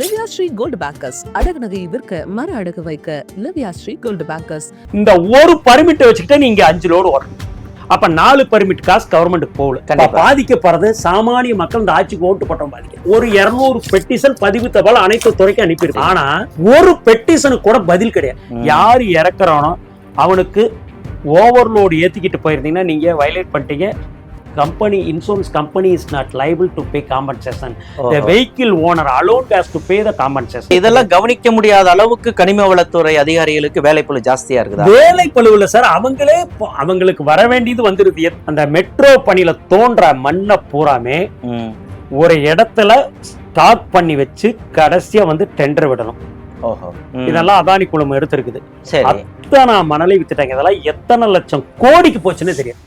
லிவ்யா Sri gold bakers அடகு நகை விற்க மர அடகு வைக்க லிவ்யா ஸ்ரீ கோல்டு பேக்கர்ஸ். இந்த ஒரு பர்மிட் வச்சுக்கிட்டே நீங்க 5 லோடு வரணும். அப்ப 4 பர்மிட் காசு கவர்மெண்ட்டுக்கு போகல. பாதிக்கப்படுறது சாமானிய மக்கள். இந்த ஆட்சிக்கு ஓட்டு போட்டோம் பாதிக்க ஒரு 200 பெட்டிஷன் பதிவு தபால் அனைத்து துறைக்கும் அனுப்பியிருக்கு. ஆனா ஒரு பெட்டிஷனுக்கு கூட பதில் கிடையாது. யாரு இறக்குறானோ அவனுக்கு ஓவர்லோடு ஏத்திக்கிட்டு போயிருந்தீங்கன்னா நீங்க வயலேட் பண்ணிட்டீங்க. Company insurance company is not liable to pay compensation. The vehicle owner alone has to pay the compensation. இதெல்லாம் கவனிக்க முடியாத அளவுக்கு கனிம வளத்துறை அதிகாரிகளுக்கு வேலைப்பளு ஜாஸ்தியா இருக்குதா? வேலைப்பளுவில் சார் அவங்களுக்கு வர வேண்டியது வந்துருது. அந்த மெட்ரோ பணியில தோன்ற மண்ணை பூராமே ஒரு இடத்துல ஸ்டாக் பண்ணி வச்சு கடைசியா வந்து டெண்டர் விடணும். இதெல்லாம் அதானி குழுமம் எடுத்திருக்குது. அத்தனை மணலை வித்துட்டாங்க. இதெல்லாம் எத்தனை லட்சம் கோடிக்கு போச்சுன்னு தெரியும்.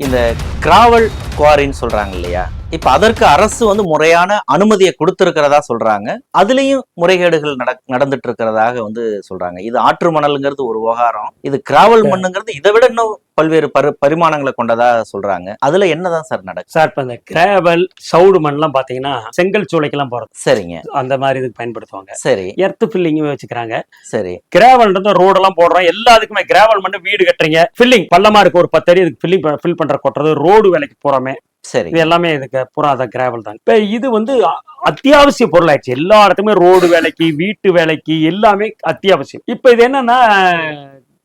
இந்த கிராவல் குவாரின்னு சொல்றாங்க இல்லையா, இப்ப அதற்கு அரசு வந்து முறையான அனுமதியை கொடுத்திருக்கிறதா சொல்றாங்க. அதுலயும் முறைகேடுகள் நடந்துட்டு இருக்கிறதாக வந்து சொல்றாங்க. இது ஆற்று மணல்ங்கிறது ஒரு விவகாரம், இது கிராவல் மண்ணுங்கிறது இதை விட இன்னும் பல்வேறு பரிமாணங்களை கொண்டதா சொல்றாங்க. அதுல என்னதான் சார் நடக்கும்? சார் இப்ப இந்த கிராவல் சவுடு மண் எல்லாம் பாத்தீங்கன்னா செங்கல் சூளைக்கெல்லாம் போறது. சரிங்க. அந்த மாதிரி இதுக்கு பயன்படுத்துவாங்க. சரி. எர்த் ஃபில்லிங் வச்சுக்கிறாங்க. சரி. கிராவல் ரோடெல்லாம் போடுறோம். எல்லாத்துக்குமே கிராவல் மண்ணு வீடு கட்டுறீங்க. ஃபில்லிங் பள்ளமா இருக்கு ஒரு 10 அடி, இதுக்கு ஃபில் பண்ற கொட்டுறது, ரோடு வேலைக்கு போறோமே. சரி. இது எல்லாமே இதுக்கு புறாத கிராவல் தான். இப்ப இது வந்து அத்தியாவசிய பொருள் ஆயிடுச்சு. எல்லா இடத்துக்குமே ரோடு வேலைக்கு வீட்டு வேலைக்கு எல்லாமே அத்தியாவசியம். இப்ப இது என்னன்னா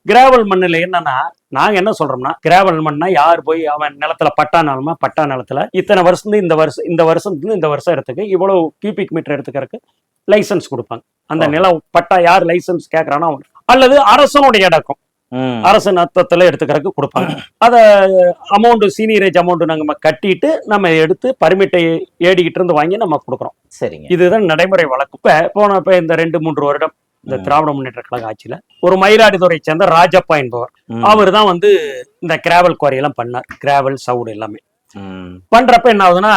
கிராவல் மண்ணுல என்னன்னா நாங்க என்ன சொல்றோம்னா, கிராவல் மண்ணா யார் போய் அவன் நிலத்துல பட்டா நிலத்துல இத்தனை வருஷம் இந்த வருஷம் எடுத்துக்க இவ்வளவு கியூபிக் மீட்டர் எடுத்துக்கிறதுக்கு லைசன்ஸ் கொடுப்பாங்க. அந்த நிலம் பட்டா யார் லைசன்ஸ் கேட்கறானோ அவன், அல்லது அரசனுடைய இடக்கும் அரசு நத்தத்துல எடுத்துக்கிறதுக்கு கொடுப்பாங்க. அத அமௌண்ட் சீனியரேஜ் அமௌண்ட் நாங்க கட்டிட்டு நம்ம எடுத்து பர்மிட்டை ஏடிக்கிட்டு இருந்து வாங்கி நம்ம கொடுக்குறோம். சரிங்க. இதுதான் நடைமுறை வழக்கு. இப்ப இந்த 2-3 வருடம் இந்த திராவிட முன்னேற்ற கழக ஆட்சியில ஒரு மயிலாடுதுறை சேர்ந்த ராஜப்பா என்பவர், அவர் தான் வந்து இந்த கிராவல் குவாரி எல்லாம் பண்ணார். கிராவல் சவுடு எல்லாமே பண்றப்ப என்ன ஆகுதுன்னா,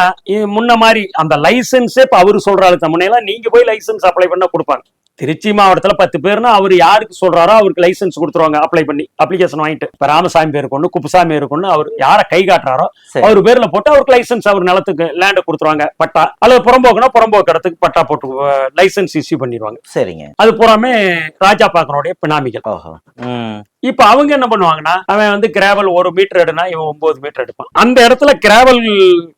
முன்ன மாதிரி அந்த லைசன்ஸே இப்ப அவரு சொல்றாரு தமிழ்லாம் நீங்க போய் லைசன்ஸ் அப்ளை பண்ண கொடுப்பாங்க. திருச்சி மாவட்டத்துல 10 பேர்னா அவர் யாருக்கு சொல்றாரோ அவருக்கு லைசன்ஸ் கொடுத்துருவாங்க. அப்ளை பண்ணி அப்ளிகேஷன் வாங்கிட்டு இப்ப ராமசாமி பேருக்கு ஒண்ணு, குப்புசாமி பேருக்கு ஒண்ணு, அவர் யார கை காட்டுறாரோ அவர் பேர்ல போட்டு அவருக்கு லைசன்ஸ், அவர் நிலத்துக்கு லேண்ட் கொடுத்துருவாங்க பட்டா, அல்லது புறம்போக்கு இடத்துக்கு பட்டா போட்டு லைசன்ஸ் இஷ்யூ பண்ணிடுவாங்க. சரிங்க. அது பூராமே ராஜாப்பாக்கனுடைய பினாமிகள். இப்ப அவங்க என்ன பண்ணுவாங்கன்னா, அவன் வந்து கிராவல் 1 மீட்டர் எடுனா இவன் 9 மீட்டர் எடுப்பான். அந்த இடத்துல கிராவல்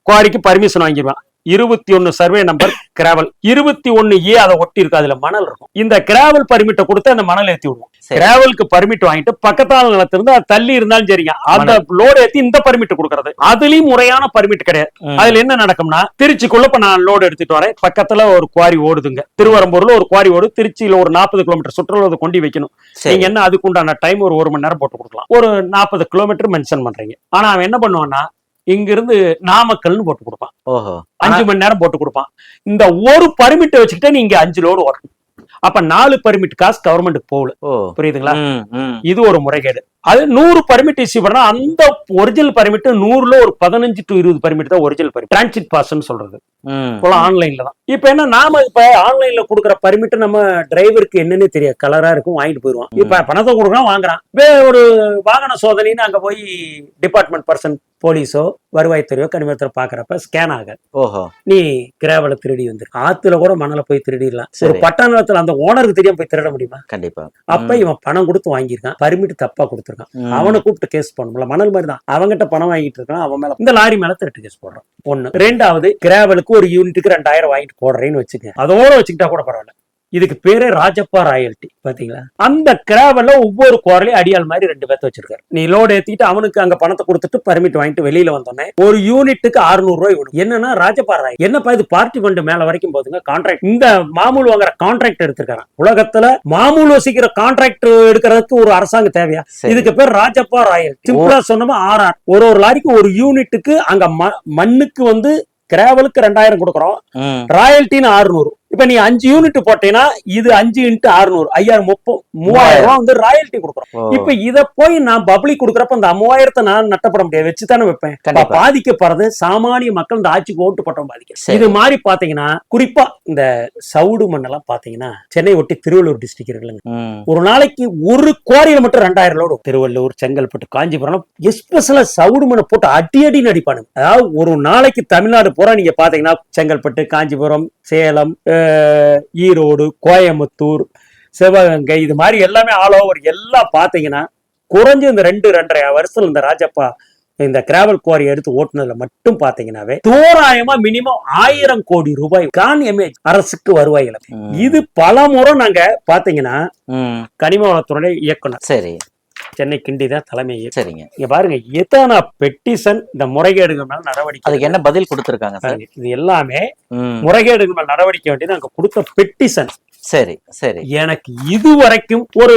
குவாரிக்கு பர்மிஷன் வாங்கிடுவான். 21 சர்வே நம்பர் கிராவல், 21A அதை ஒட்டி இருக்கு, அதுல மணல் இருக்கும். இந்த கிராவல் பர்மிட்டை கொடுத்து அந்த மணல் ஏத்தி விடுவோம். கிராவலுக்கு பர்மிட் வாங்கிட்டு பக்கத்தான நிலத்திலிருந்து அது தள்ளி இருந்தாலும் சரிங்க, அந்த லோடு ஏத்தி இந்த பர்மிட் கொடுக்கறது. அதுலயும் முறையான பர்மிட் கிடையாது. அதுல என்ன நடக்கும்னா, திருச்சிக்குள்ள இப்ப நான் லோடு எடுத்துட்டு வரேன், பக்கத்துல ஒரு குவாரி ஓடுதுங்க, திருவரம்பூர்ல ஒரு குவாரி ஓடு, திருச்சியில ஒரு 40 கிலோமீட்டர் சுற்றுலா கொண்டு வைக்கணும். நீங்க என்ன அதுக்கு உண்டான டைம் ஒரு 1 மணி நேரம் போட்டு கொடுக்கலாம். ஒரு 40 கிலோமீட்டர் மென்ஷன் பண்றீங்க. ஆனா அவன் என்ன பண்ணுவான்னா, இங்கிருந்து நாமக்கல்னு போட்டு கொடுப்பான். 5 மணி நேரம் போட்டு கொடுப்பான். இந்த ஒரு பர்மிட்டை வச்சுக்கிட்டே நீங்க 5 லோடு வரணும். அப்ப 4 பர்மிட் காசு கவர்மெண்ட்டுக்கு போகல. புரியுதுங்களா? இது ஒரு முறைகேடு. அது 100 பர்மிட் இஷ்யூ பண்ணா அந்த ஒரிஜினல் பர்மிட் 100ல ஒரு 15 to 20 பர்மிட் தான் ஒரிஜினல் பர்மிட். டிரான்சிட் பாஸ்ன்னு சொல்றது ஆன்லைன்ல தான். இப்ப என்ன, நாம இப்ப ஆன்லைன்ல கொடுக்குற பர்மிட் நம்ம டிரைவருக்கு என்னன்னு தெரியாது, கலரா இருக்கும், வாங்கிட்டு போயிருவான். இப்ப பணத்தை கொடுக்குறான், வாங்குறான். ஒரு வாகன சோதனைன்னு அங்க போய் டிபார்ட்மெண்ட் பர்சன் போலீஸோ வருவாய்த்துறையோ கனிமத்துறை பாக்குறப்ப ஸ்கேன் ஆக, நீ கிராவல திருடி வந்துருக்கு. ஆத்துல கூட மணல போய் திருடிடலாம். ஒரு பட்டா நிலத்துல அந்த ஓனருக்கு தெரியாம போய் திருட முடியுமா? கண்டிப்பா. அப்ப இவன் பணம் கொடுத்து வாங்கியிருக்கான், பர்மிட் தப்பா கொடுத்துருக்கான், அவனை கூப்பிட்டு கேஸ் பண்ணல. மணல் மாதிரி தான், அவங்கிட்ட பணம் வாங்கிட்டு இருக்கான், அவன் மேல இந்த லாரி மேல திருட்டு கேஸ் போடுறான். 1. 2வது, கிராவலுக்கு ஒரு யூனிட்டுக்கு 2000 வாங்கிட்டு போடுறேன்னு வச்சுக்க, அதோட வச்சுக்கிட்டா கூட பரவாயில்ல. இதுக்கு பேரே ராஜப்பா ராயல்டி. பாத்தீங்களா? அந்த கிராவல்ல ஒவ்வொரு குவாரிலையும் அடியால் மாதிரி 2 பேர்த்த வச்சிருக்காரு. நீ லோடு ஏத்திட்டு அவனுக்கு அங்க பணத்தை கொடுத்துட்டு பர்மிட் வாங்கிட்டு வெளியில வந்தோன்னே ஒரு யூனிட்டுக்கு 600 ரூபாய் விடும். என்னன்னா ராஜப்பா ராய் என்னப்பா இது பார்ட்டி ஃபண்ட் மேல வரைக்கும் போதுங்க. கான்ட்ராக்ட், இந்த மாமூல் வாங்குற கான்ட்ராக்ட் எடுத்திருக்காங்க. உலகத்துல மாமூல் வசிக்கிற கான்ட்ராக்ட் எடுக்கிறதுக்கு ஒரு அரசாங்கம் தேவையா? இதுக்கு பேர் ராஜப்பா ராயல். சிம்பிளா சொன்னோமா RR. ஒரு லாரிக்கு ஒரு யூனிட்டுக்கு அங்க மண்ணுக்கு வந்து கிராவலுக்கு 2000 கொடுக்குறோம், ராயல்டின்னு 600. இப்ப நீ 5 யூனிட் போட்டீங்கன்னா இது 5 × 600 3000 ரூபாய் வந்து ராயல்டி கொடுக்குறோம். இப்ப இத போய் நான் பப்ளிக் கொடுக்குறப்ப அந்த 3000 நான் நட்டப்பட முடியாது, வச்சுதானே வைப்பேன். பாதிக்கப்படுறது சாமானிய மக்கள், இந்த ஆட்சிக்கு ஓட்டு போட்டோம் பாதிக்க. இது மாதிரி பாத்தீங்கன்னா குறிப்பா இந்த சவுடு மண்ணெல்லாம் பாத்தீங்கன்னா சென்னை ஒட்டி திருவள்ளூர் டிஸ்ட்ரிக்ட் இருக்குல்ல, ஒரு நாளைக்கு ஒரு குவாரியில மட்டும் 2000 லோடு. திருவள்ளூர், செங்கல்பட்டு, காஞ்சிபுரம் எஸ்பெஷலா சவுடு மண்ணை போட்டு அடி நடிப்பானுங்க. அதாவது ஒரு நாளைக்கு தமிழ்நாடு பூரா நீங்க பாத்தீங்கன்னா செங்கல்பட்டு, காஞ்சிபுரம், சேலம், ஈரோடு, கோயம்புத்தூர், சிவகங்கை, இது மாதிரி எல்லாமே ஆல் ஓவர் எல்லாம் பாத்தீங்கன்னா குறைஞ்சு இந்த 2-2.5 வருஷத்துல இந்த ராஜப்பா இந்த கிராவல் குவாரி எடுத்து ஓட்டுனதுல மட்டும் பாத்தீங்கன்னாவே தோராயமா மினிமம் 1000 கோடி ரூபாய் கான் எமேஜ் அரசுக்கு வருவாயில. இது பல முறை நாங்க பாத்தீங்கன்னா கனிம வளத்துறை இயக்குனர் சரி சென்னை கிண்டி தான் தலைமை. சரிங்க, இங்க பாருங்க எத்தனை பெட்டிஷன் இந்த முறைகேடுகள் மேல நடவடிக்கை, அதுக்கு என்ன பதில் கொடுத்திருக்காங்க சார்? இது எல்லாமே முறைகேடுகள் மேல நடவடிக்கை வேண்டியது அங்க கொடுத்த பெட்டிஷன். சரி சரி, எனக்கு இது வரைக்கும் ஒரு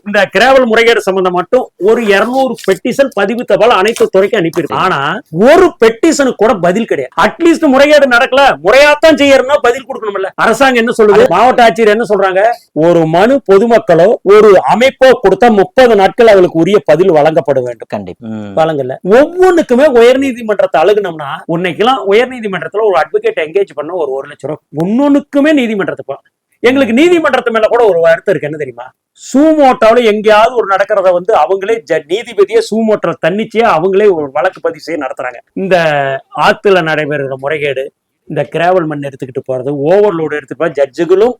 இந்த கிராவல் முறைகேடு சம்பந்தம் மட்டும் ஒரு 200 பெட்டிஷன் பதிவு தபால் அனைத்து துறைக்கும் அனுப்பியிருக்கு. ஆனா ஒரு பெட்டிஷனுக்கு கூட பதில் கிடையாது. அட்லீஸ்ட் முறைகேடு நடக்கல, முறையாத்தான் செய்யறதுனா பதில் கொடுக்கணும்ல. அரசாங்கம் என்ன சொல்லுது, மாவட்ட ஆட்சியர் என்ன சொல்றாங்க, ஒரு மனு பொதுமக்களோ ஒரு அமைப்போ கொடுத்தா 30 நாட்கள் அவங்களுக்கு உரிய பதில் வழங்கப்பட வேண்டும். கண்டிப்பா வழங்கல. ஒவ்வொன்றுக்குமே உயர்நீதிமன்றத்தை அழுகுனோம்னா, உன்னைக்கெல்லாம் உயர்நீதிமன்றத்துல ஒரு அட்வொகேட் எங்கேஜ் பண்ண ஒரு 1 லட்சம் ரூபாய். ஒன்னொன்னுக்குமே நீதிமன்றத்துக்கு எங்களுக்கு நீதிமன்றத்து மேல கூட ஒரு வருத்தம் இருக்கு. என்ன தெரியுமா, சூமோட்டோல எங்கேயாவது ஒரு நடக்கிறத வந்து அவங்களே நீதிபதியே சூமோட்டோல தன்னிச்சையா அவங்களே ஒரு வழக்கு பதிவு செய்ய நடத்துறாங்க. இந்த ஆத்துல நடைபெறுகிற முறைகேடு, இந்த கிராவல் மண் எடுத்துக்கிட்டு போறது, ஓவர்லோடு எடுத்துட்டு போற ஜட்ஜுகளும்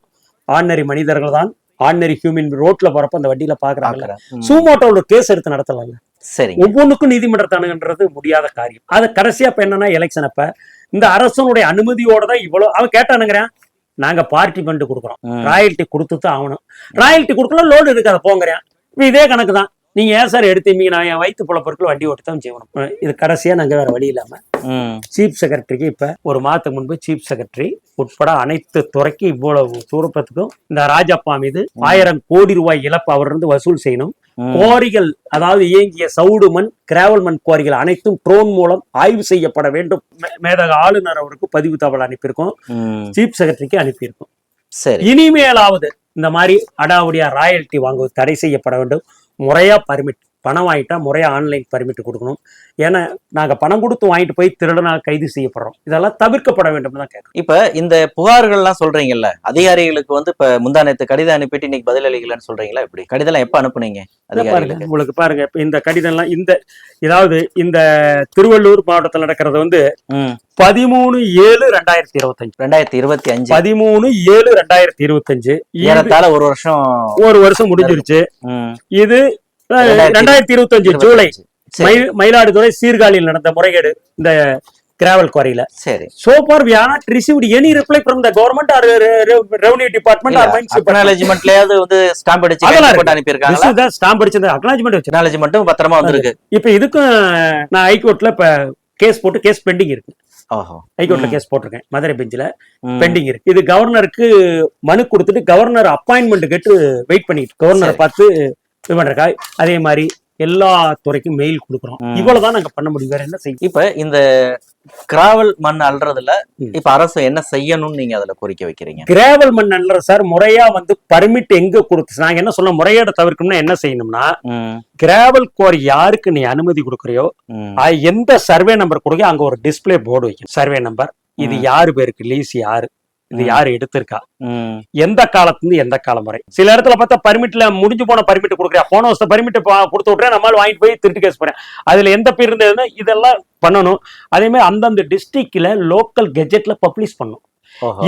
ஆர்டினரி மனிதர்கள் தான். ஆர்டினரி ஹியூமன் ரோட்ல போறப்ப அந்த வண்டியில பாக்குறாங்க. சூமோட்டோல கேஸ் எடுத்து நடத்தலாம்ல. சரி, ஒவ்வொன்றுக்கும் நீதிமன்றத்தானுன்றது முடியாத காரியம். அது கடைசியா இப்ப என்னன்னா, எலெக்ஷன் அப்ப இந்த அரசனுடைய அனுமதியோட தான் இவ்வளவு அவன் கேட்டானுங்கிறேன். நாங்க பார்ட்டி ஃபண்ட் கொடுக்குறோம், ராயல்டி கொடுத்துதான் ஆகணும். ராயல்டி கொடுக்கல, லோடு இருக்காத போங்கிறேன். இதே கணக்கு தான். நீங்க ஏன் சார் எடுத்தீங்க, நான் என் வயிற்று பொழப்பொருட்கள் வண்டி ஓட்டு தான் செய்யணும். இது கடைசியா நாங்க வேற வழி இல்லாம சீஃப் செக்ரட்டரிக்கு இப்ப ஒரு மாதத்துக்கு முன்பு சீஃப் செக்ரட்டரி உட்பட அனைத்து துறைக்கு இவ்வளவு தூரத்துக்கும் இந்த ராஜப்பா மீது 1000 கோடி ரூபாய் இழப்பு அவர் இருந்து வசூல் செய்யணும். குவாரிகள், அதாவது இயங்கிய சவுடு மண், கிராவல் மண் குவாரிகள் அனைத்தும் ட்ரோன் மூலம் ஆய்வு செய்யப்பட வேண்டும். மேதக ஆளுநர் அவருக்கு பதிவு தகவல் அனுப்பியிருக்கோம், சீஃப் செக்ரட்டரிக்கு அனுப்பியிருக்கோம். சரி, இனிமேலாவது இந்த மாதிரி அடாவடியா ராயல்டி வாங்குவது தடை செய்யப்பட வேண்டும். முறையா பர்மிட், பணம் வாங்கிட்டா முறையா ஆன்லைன் பர்மிட் கொடுக்கணும். ஏன்னா நாங்க பணம் கொடுத்து வாங்கிட்டு போய் திருடனா கைது செய்யப்படுறோம். இதெல்லாம் தவிர்க்கப்பட வேண்டும் தான் கேட்கணும். இப்ப இந்த புகார்கள்லாம் சொல்றீங்கல்ல, அதிகாரிகளுக்கு வந்து இப்ப முந்தானத்து கடிதம் அனுப்பிட்டு இன்னைக்கு பதில் அளிக்கலன்னு சொல்றீங்களா? இப்படி கடிதம் எப்ப அனுப்புனீங்க அதிகாரிகளுக்கு? உங்களுக்கு பாருங்க, இந்த கடிதம் எல்லாம் இந்த திருவள்ளூர் மாவட்டத்தில் நடக்கிறது வந்து 13/7/2025 13/7/2025 ஏறத்தாழ ஒரு வருஷம் முடிஞ்சிருச்சு. இது 2025 ஜூலை மயிலாடுதுறை சீர்காழியில் நடந்த முறைகேடு இந்த கிராவல் குவாரியில. சரி, so far we are not received any reply from the government or revenue department or mines acknowledgementலயாவது வந்து ஸ்டாம்ப் அடிச்சு அனுப்பி இருக்காங்க. this is the ஸ்டாம்ப் அடிச்சு acknowledgementம் பத்திரமா வந்திருக்கு. இப்போ இதுக்கும் நான் ஹைகோர்ட்ல இப்ப கேஸ் பெண்டிங் இருக்கு. ஹைகோர்ட்ல கேஸ் போட்டிருக்கேன், மதுரை பெஞ்சில பெண்டிங் இருக்கு. இது கவர்னருக்கு மனு கொடுத்துட்டு கவர்னர் அப்பாயின்மெண்ட் கேட்டு வெயிட் பண்ணிட்டு கவர்னரை பார்த்து இது பண்றக்கா. அதே மாதிரி எல்லா துறைக்கும் மெயில் கொடுக்குறோம். இவ்வளவுதான் நாங்க பண்ண முடியும், வேற என்ன செய்யும். இப்ப இந்த கிராவல் மண் அல்றதுல இப்ப அரசு என்ன செய்யணும்னு நீங்க அதுல கோரிக்கை வைக்கிறீங்க? கிராவல் மண் அல்ற சார் முறையா வந்து பர்மிட் எங்க கொடுத்து நாங்க என்ன சொல்ல முறையோட தவிர்க்கணும்னா என்ன செய்யணும்னா, கிராவல் குவாரி யாருக்கு நீ அனுமதி கொடுக்குறியோ எந்த சர்வே நம்பர் கொடுக்க அங்க ஒரு டிஸ்பிளே போர்டு வைக்கணும். சர்வே நம்பர், இது யாரு பேருக்கு லீஸ், யாரு இது யாரு எடுத்திருக்கா, எந்த காலத்துல எந்த காலம் வரை. சில இடத்துல பார்த்தா பர்மிட்ல முடிஞ்சு போன பர்மிட் கொடுக்குறியா, போன வருஷம் பர்மிட் கொடுத்து விட்டுறேன், நம்மளால வாங்கிட்டு போய் திருட்டு கேஸ் போறேன். அதுல எந்த பேர் இருந்ததுன்னா இதெல்லாம் பண்ணணும். அதே மாதிரி அந்தந்த டிஸ்ட்ரிக்ட்ல லோக்கல் கெஜெட்ல பப்ளிஷ் பண்ணும்.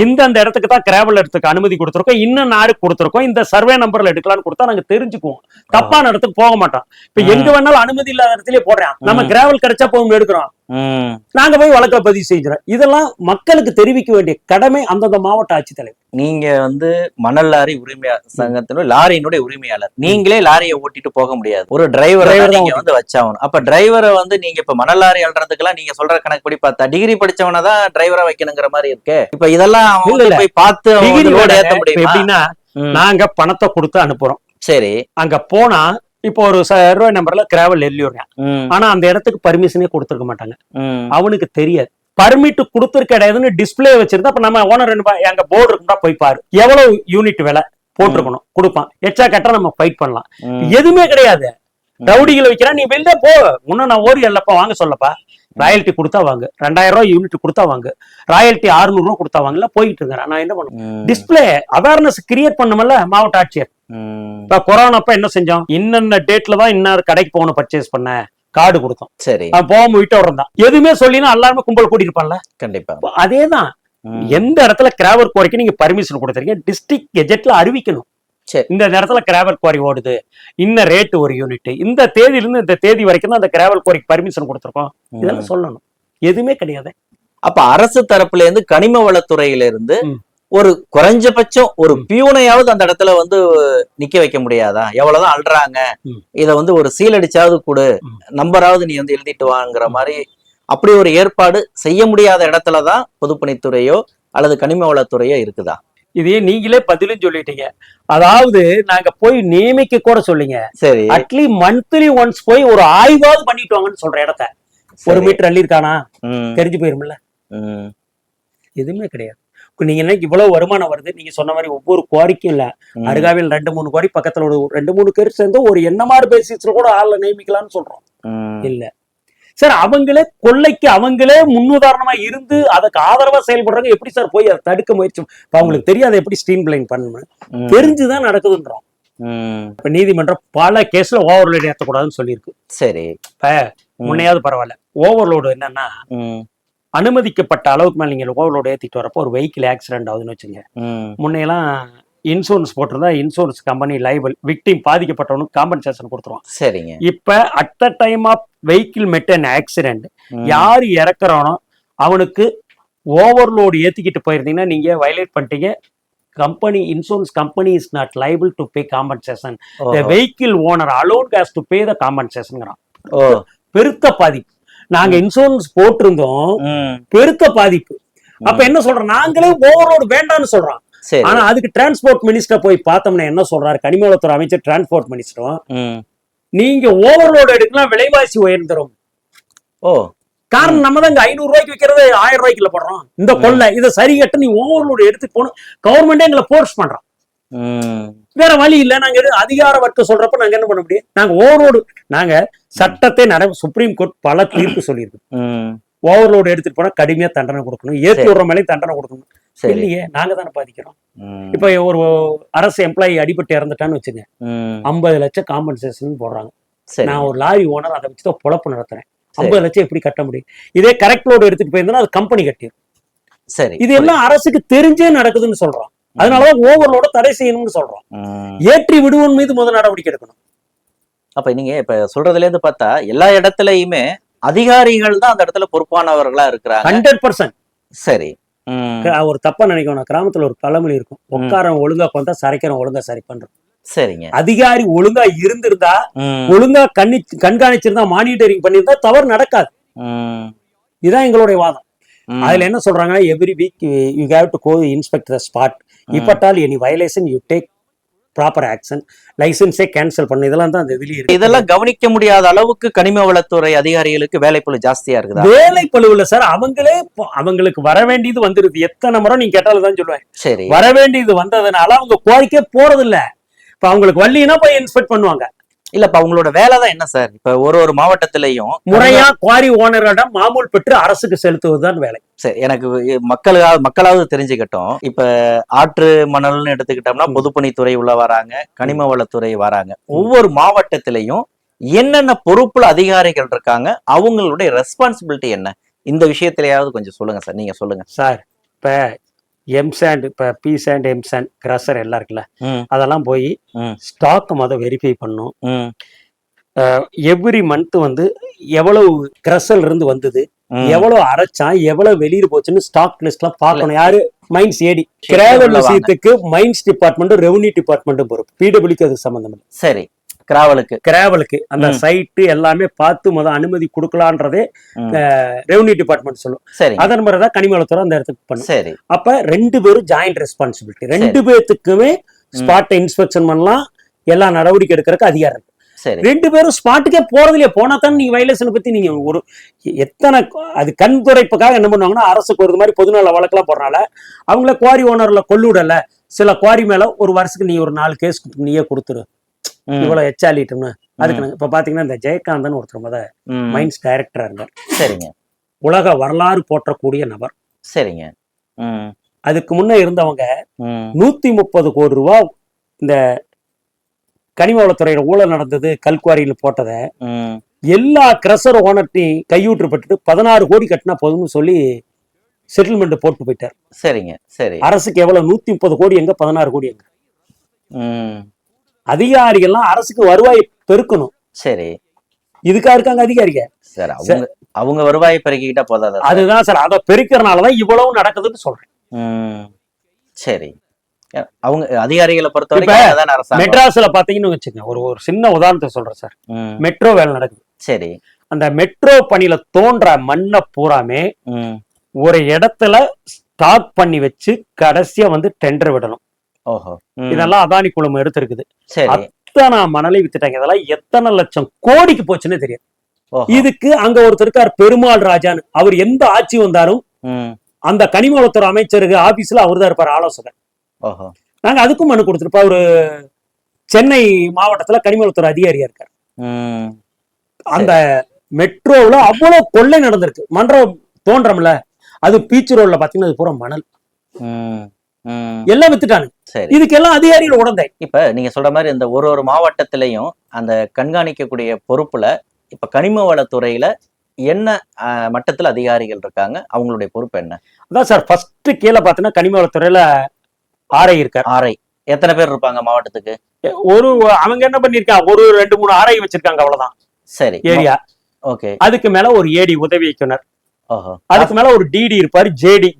இந்த இடத்துக்கு தான் கிராவல் இடத்துக்கு அனுமதி கொடுத்துருக்கோம், இன்னும் யாருக்கு கொடுத்துருக்கோம், இந்த சர்வே நம்பர்ல எடுக்கலாம்னு கொடுத்தா நாங்க தெரிஞ்சுக்குவோம். தப்பான இடத்துக்கு போக மாட்டோம். இப்ப எங்க வேணாலும் அனுமதி இல்லாத இடத்துலயே போடுறேன், நம்ம கிராவல் கிடைச்சா போய் எடுக்கிறோம், நாங்க போய் வழக்க பதிவு செய்கிறோம். இதெல்லாம் மக்களுக்கு தெரிவிக்க வேண்டிய கடமை அந்தந்த மாவட்ட ஆட்சித்தலைவர். நீங்க வந்து மணல் லாரி உரிமையாளர் சங்கத்தினுடைய லாரியினுடைய உரிமையாளர், நீங்களே லாரியை ஓட்டிட்டு போக முடியாது, ஒரு டிரைவரை நீங்க வந்து வச்சாகணும். அப்ப டிரைவரை வந்து நீங்க இப்ப மணல் லாரி அல்றதுக்கெல்லாம் நீங்க சொல்ற கணக்குப்படி பார்த்தா டிகிரி படிச்சவனதான் டிரைவரா வைக்கணுங்கிற மாதிரி இருக்கு. இப்ப இதெல்லாம் போய் பார்த்து ஏத்த முடியும். எப்படின்னா நாங்க பணத்தை கொடுத்து அனுப்புறோம். சரி, அங்க போனா இப்போ ஒரு சர்வே நம்பர்ல கிராவல் எழுதிடுறேன், ஆனா அந்த இடத்துக்கு பர்மிஷனே கொடுத்துருக்க மாட்டாங்க, அவனுக்கு தெரியாது. பர்மிட் கொடுத்துருக்க கிடையாதுன்னு டிஸ்பிளே வச்சிருந்தா அப்ப நம்ம ஓனர் எங்க போர்டு இருக்குன்னா போய் பாரு எவ்வளவு யூனிட் விலை போட்டிருக்கணும் கொடுப்பான். எச்சா கட்ட நம்ம ஃபைட் பண்ணலாம். எதுவுமே கிடையாது. ரவுடிகளை வைக்கிறான். நீ வெளில போ, இன்னும் நான் ஓரி இல்லப்பா வாங்க சொல்லப்பா. ராயல்ட்டி கொடுத்தா வாங்க, 2000 ரூபாய் யூனிட் கொடுத்தா வாங்க, ராயல்ட்டி 600 ரூபாய் கொடுத்தா வாங்கல போயிட்டு இருக்கிறேன். நான் என்ன பண்ணுவேன்? டிஸ்பிளே அவேர்னஸ் கிரியேட் பண்ணமல்ல மாவட்ட ஆட்சியர். இப்ப கொரோனா அப்ப என்ன செஞ்சோம்? இன்னென்ன டேட்ல தான் இன்னொரு கடைக்கு போகணும் பர்ச்சேஸ் பண்ண கார்டு கொடுத்தோம். சரி, போகாம விட்டு இருந்தான். எதுவுமே சொல்லினா எல்லாருமே கும்பல் கூட்டிருப்பான்ல. கண்டிப்பா அதேதான். எந்த இடத்துல கிராவர் குவாரிக்கு நீங்க பர்மிஷன் கொடுத்துறீங்க டிஸ்ட்ரிக்ட் கெஜெட்ல அறிவிக்கணும். இந்த நேரத்துல கிராவல் குவாரி ஓடுது, இன்ன ரேட் ஒரு யூனிட், இந்த தேதியில இருந்து இந்த தேதி வரைக்கும் தான் அந்த கிராவல் குவாரிக்கு பர்மிஷன் கொடுத்துருக்கோம். இதெல்லாம் சொல்லணும். எதுவுமே கிடையாது. அப்ப அரசு தரப்புல இருந்து கனிம வளத்துறையில இருந்து ஒரு குறைஞ்சபட்சம் ஒரு பியூனையாவது அந்த இடத்துல வந்து நிக்க வைக்க முடியாதா? எவ்வளவுதான் அல்றாங்க, இத வந்து ஒரு சீல் அடிச்சாவது கொடு, நம்பராவது நீ வந்து எழுதிட்டு வாங்குற மாதிரி அப்படி ஒரு ஏற்பாடு செய்ய முடியாத இடத்துலதான் பொதுப்பணித்துறையோ அல்லது கனிம வளத்துறையோ இருக்குதா? இதையே நீங்களே பதிலும் சொல்லிட்டீங்க. அதாவது நாங்க போய் நியமிக்க கூட சொல்லிங்க. சரி, அட்லீஸ்ட் மந்த்லி ஒன்ஸ் போய் ஒரு ஆய்வாவது பண்ணிட்டு வாங்கன்னு சொல்ற இடத்த 1 மீட்டர் அள்ளி இருக்கானா தெரிஞ்சு போயிருமில்ல. எதுவுமே கிடையாது. நீங்க என்ன இவ்வளவு வருமானம் வருது, நீங்க சொன்ன மாதிரி ஒவ்வொரு குவாரிக்கும் இல்ல, அருகாவில் 2-3 குவாரி பக்கத்துல ஒரு 2-3 பேர் சேர்ந்து ஒரு என்னமாறு பேசிஸ்ல கூட ஆள்ல நியமிக்கலாம்னு சொல்றோம். இல்ல சார், அவங்களே கொள்ளைக்கு அவங்களே முன்னுதாரணமா இருந்து அதுக்கு ஆதரவா செயல்படுறாங்க. எப்படி சார் போய் அதை தடுக்க முயற்சி? அவங்களுக்கு தெரியாது எப்படி ஸ்ட்ரீம் லைன் பண்ணணும். தெரிஞ்சுதான் நடக்குதுன்றோம். இப்ப நீதிமன்றம் பல கேஸ்ல ஓவர்லோடு ஏற்றக்கூடாதுன்னு சொல்லியிருக்கு. சரி, இப்ப முன்னையாவது பரவாயில்ல. ஓவர்லோடு என்னன்னா அனுமதிக்கப்பட்ட அளவுக்கு மேல நீங்க ஓவர்லோடு ஏத்திட்டு வரப்போ ஒரு வெஹிக்கிள் ஆக்சிடென்ட் ஆகுதுன்னு வச்சுங்க. முன்னையெல்லாம் இன்சூரன்ஸ் போட்டிருந்தா இன்சூரன்ஸ் கம்பெனி லைபிள், விக்டிம் பாதிக்கப்பட்டவனுக்கு காம்பன்சேஷன் கொடுத்துருவான். சரிங்க. இப்ப at the time of vehicle met an accident யாரு இறக்குறானோ அவனுக்கு ஓவர்லோடு ஏத்திக்கிட்டு போயிருந்தீங்கன்னா நீங்க வயலேட் பண்ணிட்டீங்க. Company insurance company is not liable to pay compensation. The vehicle owner alone has to pay the compensation. பெருத்த பாதிப்பு. நாங்க இன்சூரன்ஸ் போட்டிருந்தோம், பெருத்த பாதிப்பு. அப்ப என்ன சொல்றோம்? நாங்களே ஓவர்லோடு வேண்டாம்னு சொல்றோம். ஆனா அதுக்கு டிரான்ஸ்போர்ட் மினிஸ்டர் போய் பார்த்தோம்னா என்ன சொல்றாரு? கனிமவளத்துறை அமைச்சர் டிரான்ஸ்போர்ட் மினிஸ்டரும் நீங்க ஓவர்லோடு எடுக்கலாம், விலைவாசி உயர்ந்துரும். காரணம் நம்ம தான் 500 ரூபாய்க்கு விற்கிறது 1000 ரூபாய்க்குல போடுறோம். இந்த கொள்ளை இதை சரி கட்ட நீ ஓவர்லோடு எடுத்துட்டு போகணும். கவர்மெண்டே எங்களை போர்ஸ் பண்றோம். வேற வழி இல்ல. நாங்க அதிகார வர்க்க சொல்றப்ப நாங்க என்ன பண்ண முடியும்? நாங்க ஓவர்லோடு நாங்க சட்டத்தை சுப்ரீம் கோர்ட் பல தீர்ப்பு சொல்லியிருக்கு. ஓவர்லோடு எடுத்துட்டு போனா கடுமையா தண்டனை கொடுக்கணும், ஏற்றி விடுற மேலே தண்டனை கொடுக்கணும். இல்லையே, நாங்க தானே பாதிக்கிறோம். இப்ப ஒரு அரசு எம்ப்ளாயி அடிபட்டு இறந்துட்டான்னு வச்சுங்க, 50 லட்சம் காம்பன்சேஷன் போடுறாங்க. நான் ஒரு லாரி ஓனர், அதை வச்சுதான் பொழப்பு நடத்துறேன். 50 லட்சம் எப்படி கட்ட முடியும்? இதே கரெக்ட் லோடு எடுத்துட்டு போயிருந்தா அது கம்பெனி கட்டிடும். சரி, இது எல்லாம் அரசுக்கு தெரிஞ்சே நடக்குதுன்னு சொல்றோம். அதனாலதான் ஓவர்லோட தடை செய்யணும்னு சொல்றோம். ஏற்றி விடுவோம் மீது முதல் நடவடிக்கை எடுக்கணும். அப்ப நீங்க இப்ப சொல்றதுல இருந்து பார்த்தா எல்லா இடத்துலயுமே அதிகாரிகள் தான் அந்த இடத்துல பொறுப்பானவர்களா இருக்கிறாங்க. 100%. சரி, ஒரு தப்பா நினைக்கணும். கிராமத்துல ஒரு பழமொழி இருக்கும், உட்காரம் ஒழுங்கா பண்றா சரைக்கிறோம் ஒழுங்கா சரி பண்றோம். சரிங்க. அதிகாரி ஒழுங்கா இருந்திருந்தா, ஒழுங்கா கண்காணிச்சிருந்தா, மானிட்டரிங் பண்ணிருந்தா தவறு நடக்காது. இதுதான் எங்களுடைய வாதம். அதுல என்ன சொல்றாங்க? Every week you have to go inspect the spot. If at all any violation you take proper action, லைசன்ஸே கேன்சல் பண்ணு. இதெல்லாம் தான் அந்த இதுலயே இருக்கு. இதெல்லாம் கவனிக்க முடியாத அளவுக்கு கனிம வளத்துறை அதிகாரிகளுக்கு வேலைப்பளு ஜாஸ்தியா இருக்குது. வேலைப்பளு இல்ல சார், அவங்களுக்கு வர வேண்டியது வந்துருது. எத்தனை முறை நீங்க கேட்டாலும் தான் சொல்லுவேன். சரி, வர வேண்டியது வந்ததுனால அவங்க கோரிக்கை போறது இல்ல. இப்ப அவங்களுக்கு வள்ளினா போய் இன்ஸ்பெக்ட் பண்ணுவாங்க. இல்ல, இப்ப அவங்களோட வேலை தான் என்ன சார்? இப்ப ஒரு மாவட்டத்திலையும் முறையா குவாரி ஓனரிடம் மாமூல் பெற்று அரசுக்கு செலுத்துவதுதான் வேலை. சரி, எனக்கு மக்களாவது தெரிஞ்சுக்கிட்டோம். இப்ப ஆற்று மணல்னு எடுத்துக்கிட்டோம்னா பொதுப்பணித்துறை உள்ள வராங்க, கனிம வளத்துறை வராங்க. ஒவ்வொரு மாவட்டத்திலையும் என்னென்ன பொறுப்புல அதிகாரிகள் இருக்காங்க, அவங்களுடைய ரெஸ்பான்சிபிலிட்டி என்ன? இந்த விஷயத்திலேயாவது கொஞ்சம் சொல்லுங்க சார். நீங்க சொல்லுங்க சார். இப்ப எம்சாண்ட், இப்ப பி சாண்ட், எம்சாண்ட், கிரஷர் எல்லாம் இருக்குல்ல, அதெல்லாம் போய் ஸ்டாக் வெரிஃபை பண்ணும். எவ்ரி மந்த் எவ்வளவு கிரஷர்ல இருந்து வந்தது, எவ்வளவு அரைச்சான், எவ்வளவு வெளியில போச்சுன்னு ஸ்டாக் லிஸ்ட் எல்லாம் பார்க்கணும். யாரு? மைன்ஸ் ஏடி. கிராவல் விஷயத்துக்கு மைன்ஸ் டிபார்ட்மெண்ட், ரெவன்யூ டிபார்ட்மெண்ட் பொறுப்பு. பிடபிள்யூக்கு அது சம்பந்தம் இல்லை. சரி, கிராவலுக்கு அந்த சைட்டு எல்லாமே பார்த்து அனுமதி கொடுக்கலான்றதே ரெவன்யூ டிபார்ட்மெண்ட் சொல்லும். அதன் மாதிரிதான் கனிம வளத்துறை அந்த இடத்துக்கு பண்ணும். அப்ப 2 பேரும் ஜாயிண்ட் ரெஸ்பான்சிபிலிட்டி. 2 பேர்த்துக்குமே ஸ்பாட் இன்ஸ்பெக்ஷன் பண்ணலாம், எல்லா நடவடிக்கை எடுக்கிறதுக்கு அதிகாரம் இருக்கு. சரி. 2 பேரும் ஸ்பாட்டுக்கே போறதுலயே போனா தான் நீங்க வயலேஷனை பத்தி நீங்க ஒரு எத்தனை அது கண் துடைப்புக்காக என்ன பண்ணுவாங்கன்னா அரசுக்கு ஒரு மாதிரி பொதுநல வழக்கெல்லாம் போறனால அவங்கள குவாரி ஓனர்ல கொள்ளுடல சில குவாரி மேல ஒரு வருஷத்துக்கு நீ ஒரு 4 கேஸ் நீயே கொடுத்துரு இவ்வளவு எச்சாலிட்டுன்னு. அதுக்கு இப்ப பாத்தீங்கன்னா இந்த ஜெயகாந்தன் ஒருத்தர் மைன்ஸ் டைரக்டரா இருந்தார். சரிங்க. உலக வரலாறு போற்றக்கூடிய நபர். சரிங்க. அதுக்கு முன்ன இருந்தவங்க 130 கோடி ரூபாய் இந்த கனிம வளத்துறையில ஊழல் நடந்தது கல்குவாரியில போட்டத எல்லா கிரஷர் ஓனர்ட்டையும் கையூற்றுப்பட்டு 16 கோடி கட்டினா போதும்னு சொல்லி செட்டில்மெண்ட் போட்டு போயிட்டார். சரிங்க. சரி. அரசுக்கு எவ்வளவு 130 கோடி எங்க 16 கோடி எங்க? அதிகாரிகள்லாம் அரசுக்கு வருவாய் பெருக்கணும். சரி. இதுக்கா இருக்காங்க அதிகாரிங்க சார். அவங்க வருவாயை பெருக்கிக்கிட்டா போதாது. அதுதான் சார், அதை பெருக்கிறனாலதான் இவ்வளவு நடக்குதுன்னு சொல்றேன். சரி. அவங்க அதிகாரிகளை பொறுத்தவரைக்கும் மெட்ராஸ்ல பாத்தீங்கன்னு வச்சுக்கோங்க, ஒரு சின்ன உதாரணத்தை சொல்றேன் சார். மெட்ரோ வேலை நடக்குது. சரி. அந்த மெட்ரோ பணியில தோன்ற மண்ணை பூராமே ஒரு இடத்துல ஸ்டாக் பண்ணி வச்சு கடைசியா டெண்டர் விடணும். ஓஹோ. இதெல்லாம் அதானி குழுமம் எடுத்திருக்குது. சரி. அத்தனை மணலை வித்துட்டாங்க. இதெல்லாம் எத்தனை லட்சம் கோடிக்கு போச்சுன்னு தெரியும். இதுக்கு அங்க ஒருத்தர் இருக்கார் பெருமாள் ராஜான்னு. அவர் எந்த ஆட்சி வந்தாலும் அந்த கனிம வளத்துறை அமைச்சருக்கு ஆபீஸ்ல அவர் தான் இருப்பார் ஆலோசகர். நாங்க அதுக்கும் மனு கொடுத்துருப்போம். அவரு சென்னை மாவட்டத்துல கனிம வளத்துறை அதிகாரியா இருக்கார். அந்த மெட்ரோல அவ்வளவு கொள்ளை நடந்திருக்கு. மன்றம் தோன்றம்ல, அது பீச் ரோட்ல பாத்தீங்கன்னா அது பூரா மணல் எல்லாம் வித்துட்டாங்க. இதுக்கெல்லாம் அதிகாரிகள் உடந்தை. இப்ப நீங்க சொல்ற மாதிரி இந்த ஒரு மாவட்டத்திலையும் அந்த கண்காணிக்கக்கூடிய பொறுப்புல இப்ப கனிம வளத்துறையில என்ன மட்டத்துல அதிகாரிகள் இருக்காங்க, அவங்களுடைய பொறுப்பு என்ன? அதான் சார், ஃபர்ஸ்ட் கீழே பாத்தீங்கன்னா கனிம வளத்துறையில ஆர்ஐ இருக்கார். ஆர்ஐ எத்தனை பேர் இருப்பாங்க மாவட்டத்துக்கு? அவங்க என்ன பண்ணிருக்காங்க, ஒரு 2-3 ஆர்ஐ வச்சிருக்காங்க, அவ்வளவுதான். சரி. ஏரியா. ஓகே. அதுக்கு மேல ஒரு ஏடி உதவி இயக்குனர், அதுக்கு மேல ஒரு டிடி இருப்பாரு.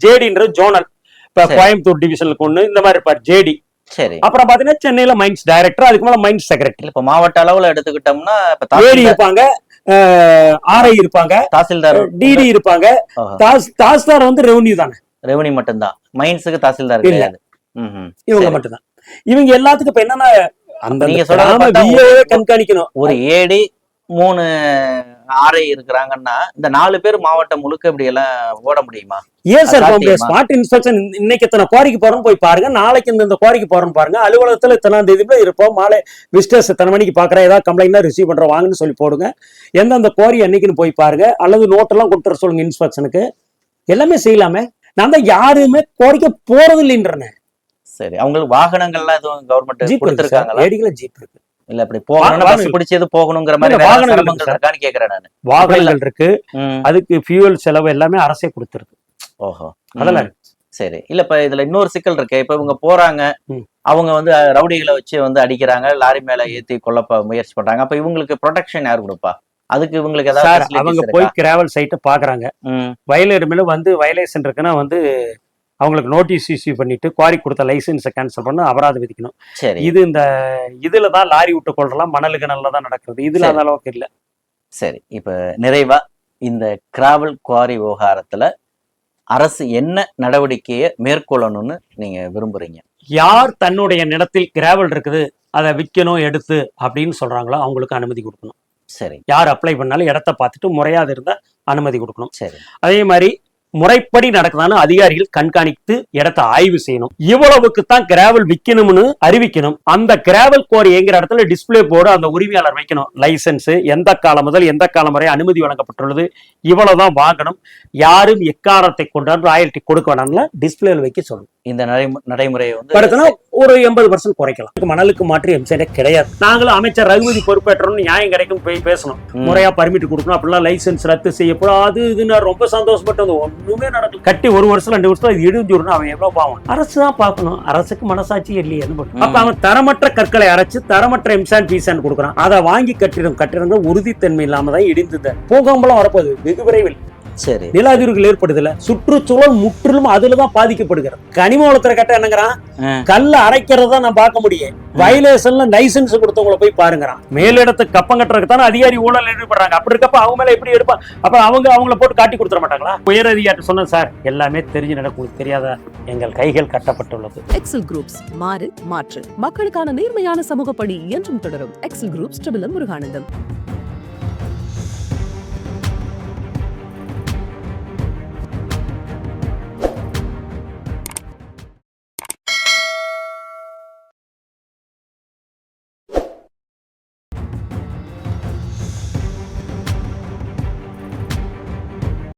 ஜேடின்றது ஜோனல். இப்ப கோயம்புத்தூர் டிவிஷனுக்கு ஒண்ணு இந்த மாதிரி இருப்பாரு ஜேடி. சரி. அப்புறம் பாத்தீங்கன்னா சென்னையில மைன்ஸ் டைரக்டர், அதுக்கு மேல மைன்ஸ் செக்ரட்டரி. இப்ப மாவட்ட அளவுல எடுத்துக்கிட்டோம்னா ஏடி இருப்பாங்க, ஆர்ஐ இருப்பாங்க, தாசில்தார், டிடி இருப்பாங்க. தாசில்தார் ரெவன்யூ தானே, ரெவன்யூ மட்டும்தான். மைன்ஸுக்கு தாசில்தார் கிடையாது. இவங்க மட்டும்தான். இவங்க எல்லாத்துக்கும் இப்ப என்னன்னா அந்த நீங்க சொல்ற கண்காணிக்கணும். ஒரு ஏடி 3 ஆர்ஐ இருக்கிறாங்கன்னா இந்த 4 பேர் மாவட்டம் முழுக்க இப்படி எல்லாம் ஓட முடியுமா? ஏன் சார் ஸ்மார்ட் இன்ஸ்பெக்ஷன் இன்னைக்கு எத்தனை குவாரிக்கு போறோம் போய் பாருங்க, நாளைக்கு இந்த குவாரிக்கு போறோம் பாருங்க, அலுவலகத்துல இத்தனாம் தேதி இருப்போம், மாலை விசிட்டர்ஸ் இத்தனை மணிக்கு பாக்குறேன், ஏதாவது கம்ப்ளைண்ட் ரிசீவ் பண்றோம் வாங்கன்னு சொல்லி போடுங்க. எந்தெந்த குவாரி அன்னைக்குன்னு போய் பாருங்க, அல்லது நோட்டெல்லாம் கொடுத்துற சொல்லுங்க இன்ஸ்பெக்ஷனுக்கு. எல்லாமே செய்யலாமே. நான் தான் யாருமே குவாரிக்க போறது இல்லைன்றேன். சரி. அவங்களுக்கு வாகனங்கள்லாம் எதுவும் கவர்மெண்ட் கொடுத்திருக்காங்களா? ஏடிகள ஜீப் இருக்கு. இல்ல அப்படி போகணும்னா பஸ் பிடிச்சது போகணும்ங்கற மாதிரி வாகனங்கள் இருக்கான்னு கேக்குறேன் நான். வாகனங்கள் இருக்கு, அதுக்கு ஃபியூயல் செலவு எல்லாமே அரசே கொடுத்துருது. ஓஹோ. அதெல்லாம் சரி. இல்ல இப்ப இதுல இன்னொரு சிக்கல் இருக்கு. இப்ப இவங்க போறாங்க, அவங்க ரவுடிகளை வச்சு அடிக்கிறாங்க, லாரி மேல ஏத்தி கொல்ல முயற்சி பண்றாங்க. அப்ப இவங்களுக்கு ப்ரொடெக்ஷன் யார் கொடுப்பா? அதுக்கு இவங்களுக்கு ஏதாவது அவங்க போய் கிராவல் சைட்டை பாக்குறாங்க, வயலேர் மேல வயலேஷன் இருக்குன்னா அவங்களுக்கு நோட்டீஸ் இஷ்யூ பண்ணிட்டு குவாரி கொடுத்த லைசன்ஸை கேன்சல் பண்ண அபராதம் விதிக்கணும். இது இந்த இதுலதான் லாரி விட்டு கொள்றலாம், மணலுக்கு நல்லதான் நடக்குது. இதுல அந்த அளவுக்கு இல்லை. சரி. இப்ப நிறைவா இந்த கிராவல் குவாரி விவகாரத்துல அரசு என்ன நடவடிக்கையை மேற்கொள்ளணும்னு நீங்க விரும்புறீங்க? யார் தன்னுடைய நிலத்தில் கிராவல் இருக்குது அதை விற்கணும் எடுத்து அப்படின்னு சொல்றாங்களோ அவங்களுக்கு அனுமதி கொடுக்கணும். சரி. யார் அப்ளை பண்ணாலும் இடத்த பார்த்துட்டு முறையாது இருந்தா அனுமதி கொடுக்கணும். சரி. அதே மாதிரி முறைப்படி நடக்குதான்னு அதிகாரிகள் கண்காணித்து இடத்தை ஆய்வு செய்யணும். இவ்வளவுக்கு தான் கிராவல் விற்கணும்னு அறிவிக்கணும். அந்த கிராவல் குவாரி என்கிற இடத்துல டிஸ்பிளே போர்டு அந்த உரிமையாளர் வைக்கணும். லைசன்ஸ் எந்த காலம் முதல் எந்த காலம் வரை அனுமதி வழங்கப்பட்டுள்ளது, இவ்வளவுதான் வாங்கணும், யாரும் எக்காரத்தை கொண்டாந்து ராயல்டி கொடுக்க வேணாம்ல டிஸ்பிளேல வைக்க சொல்லணும். இந்த நடைமுறையை ஒரு 80% குறைக்கலாம். மணலுக்கு மாற்று எம்சைடே கிடையாது. நாங்களும் அமைச்சர் ரகுபதி பொறுப்பேற்றோம்னு நியாயம் கிடைக்கும் போய் பேசணும், முறையா பர்மிட் கொடுக்கணும், அப்படிலாம் லைசன்ஸ் ரத்து செய்யப்படும். அது இதுன்னு ரொம்ப சந்தோஷப்பட்டது. ஒண்ணுமே நடக்கல. கட்டி 1 வருஷம் 2 வருஷம் இது இடிஞ்சுடணும். அவன் எவ்வளவு பாவம். அரசு தான் பார்க்கணும். அரசுக்கு மனசாட்சி இல்லையே. அப்ப அவன் தரமற்ற கற்களை அரைச்சு தரமற்ற எம்சான் பீசான் கொடுக்குறான். அதை வாங்கி கட்டிடங்கள் உறுதித்தன்மை இல்லாம தான் இடிந்தது. பூகம்பலம் வரப்போகுது வெகு விரைவில். சரி. நில அதிர்வுகள் ஏற்படுது இல்ல, சுற்றுச்சூழல் முற்றிலும் அதுலதான் பாதிக்கப்படுகிறது. கனிம வளத்துறை கட்ட என்னங்கிறான், கல்ல அரைக்கிறதா நான் பார்க்க முடியும், வயலேஷன்ல லைசன்ஸ் கொடுத்தவங்களை போய் பாருங்கிறான். மேலிடத்துக்கு கப்பம் கட்டுறதுக்கு தானே அதிகாரி ஊழல் ஈடுபடுறாங்க. அப்படி இருக்கப்ப அவங்க மேல எப்படி எடுப்பா? அப்ப அவங்கள போட்டு காட்டி கொடுத்துட மாட்டாங்களா? உயர் அதிகாரி சொன்ன சார் எல்லாமே தெரிஞ்சு நடக்கும், தெரியாத எங்கள் கைகள் கட்டப்பட்டுள்ளது. எக்ஸல் குரூப்ஸ், மாறு மாற்று மக்களுக்கான நேர்மையான சமூக பணி என்றும் தொடரும். Excel Groups, Muruganandam.